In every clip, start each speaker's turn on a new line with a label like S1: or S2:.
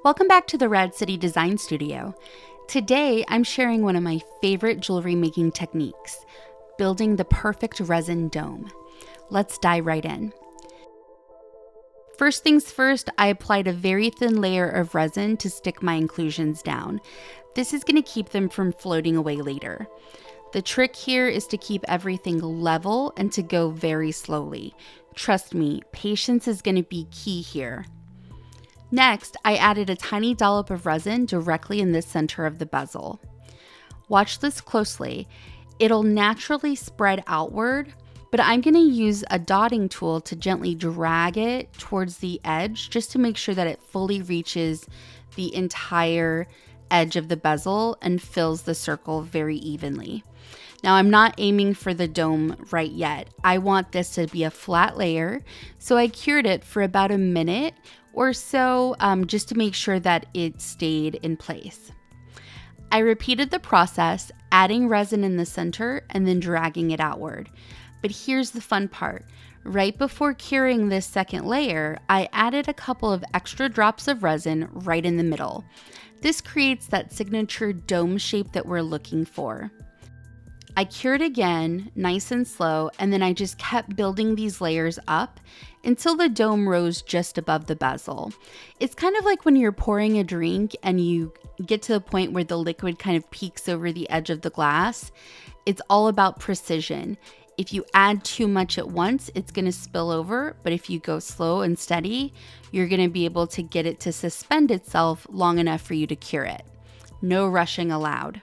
S1: Welcome back to the Rad City Design Studio. Today, I'm sharing one of my favorite jewelry making techniques, building the perfect resin dome. Let's dive right in. First things first, I applied a very thin layer of resin to stick my inclusions down. This is going to keep them from floating away later. The trick here is to keep everything level and to go very slowly. Trust me, patience is going to be key here. Next, I added a tiny dollop of resin directly in the center of the bezel. Watch this closely. It'll naturally spread outward, but I'm going to use a dotting tool to gently drag it towards the edge just to make sure that it fully reaches the entire edge of the bezel and fills the circle very evenly. Now, I'm not aiming for the dome right yet. I want this to be a flat layer, so I cured it for about a minute or so just to make sure that it stayed in place. I repeated the process, adding resin in the center and then dragging it outward. But here's the fun part. Right before curing this second layer, I added a couple of extra drops of resin right in the middle. This creates that signature dome shape that we're looking for. I cured again, nice and slow, and then I just kept building these layers up until the dome rose just above the bezel. It's kind of like when you're pouring a drink and you get to the point where the liquid kind of peeks over the edge of the glass. It's all about precision. If you add too much at once, it's going to spill over, but if you go slow and steady, you're going to be able to get it to suspend itself long enough for you to cure it. No rushing allowed.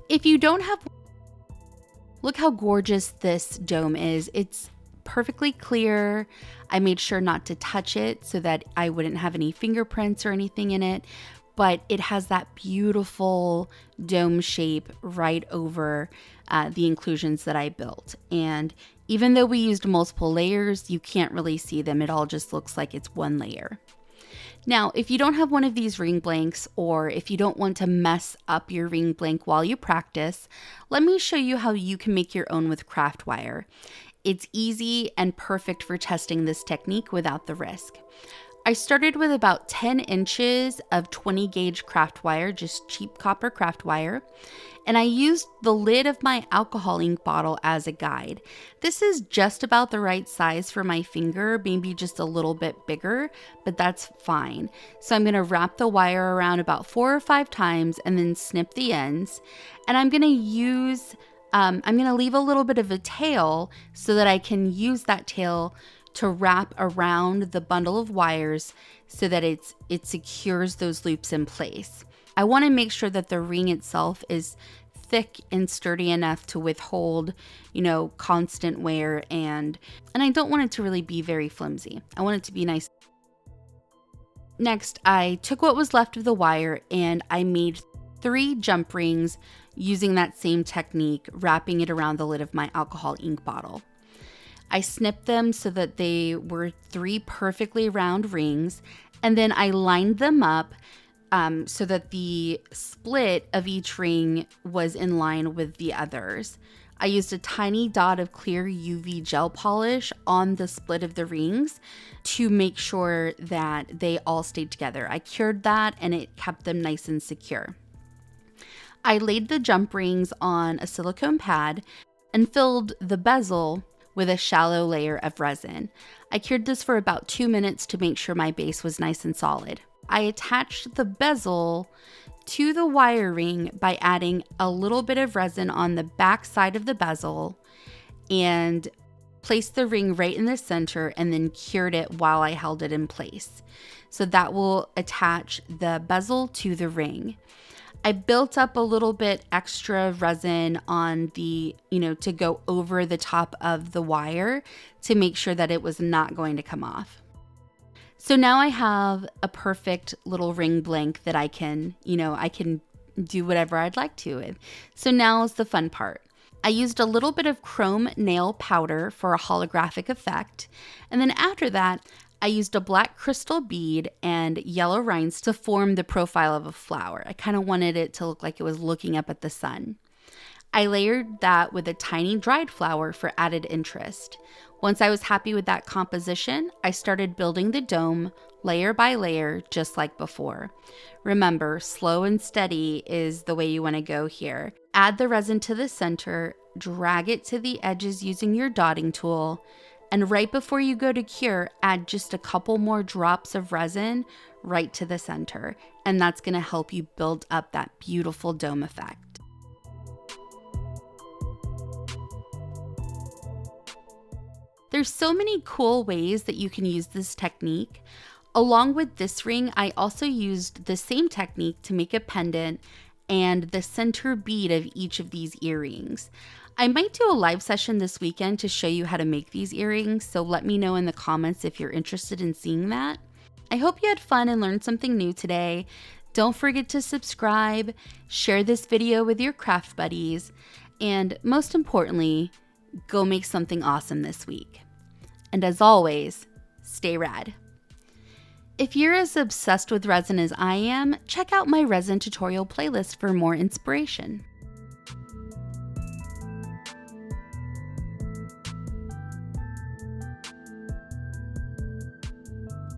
S1: If you don't have Look how gorgeous this dome is. It's perfectly clear. I made sure not to touch it so that I wouldn't have any fingerprints or anything in it, but it has that beautiful dome shape right over the inclusions that I built. And even though we used multiple layers, you can't really see them. It all just looks like it's one layer. Now, if you don't have one of these ring blanks, or if you don't want to mess up your ring blank while you practice, let me show you how you can make your own with craft wire. It's easy and perfect for testing this technique without the risk. I started with about 10 inches of 20 gauge craft wire, just cheap copper craft wire, and I used the lid of my alcohol ink bottle as a guide. This is just about the right size for my finger, maybe just a little bit bigger, but that's fine. So I'm going to wrap the wire around about 4 or 5 times and then snip the ends. And I'm going to leave a little bit of a tail so that I can use that tail to wrap around the bundle of wires so that it secures those loops in place. I want to make sure that the ring itself is thick and sturdy enough to withhold, constant wear, and I don't want it to really be very flimsy. I want it to be nice. Next, I took what was left of the wire and I made 3 jump rings using that same technique, wrapping it around the lid of my alcohol ink bottle. I snipped them so that they were 3 perfectly round rings, and then I lined them up so that the split of each ring was in line with the others. I used a tiny dot of clear UV gel polish on the split of the rings to make sure that they all stayed together. I cured that and it kept them nice and secure. I laid the jump rings on a silicone pad and filled the bezel with a shallow layer of resin. I cured this for about 2 minutes to make sure my base was nice and solid. I attached the bezel to the wire ring by adding a little bit of resin on the back side of the bezel and placed the ring right in the center and then cured it while I held it in place. So that will attach the bezel to the ring. I built up a little bit extra resin on the, to go over the top of the wire to make sure that it was not going to come off. So now I have a perfect little ring blank that I can do whatever I'd like to with. So now is the fun part. I used a little bit of chrome nail powder for a holographic effect. And then after that, I used a black crystal bead and yellow rines to form the profile of a flower. I kind of wanted it to look like it was looking up at the sun. I layered that with a tiny dried flower for added interest. Once I was happy with that composition, I started building the dome layer by layer, just like before. Remember, slow and steady is the way you want to go here. Add the resin to the center, drag it to the edges using your dotting tool, and right before you go to cure, add just a couple more drops of resin right to the center, and that's going to help you build up that beautiful dome effect. There's so many cool ways that you can use this technique. Along with this ring, I also used the same technique to make a pendant and the center bead of each of these earrings. I might do a live session this weekend to show you how to make these earrings, so let me know in the comments if you're interested in seeing that. I hope you had fun and learned something new today. Don't forget to subscribe, share this video with your craft buddies, and most importantly, go make something awesome this week. And as always, stay rad. If you're as obsessed with resin as I am, check out my resin tutorial playlist for more inspiration.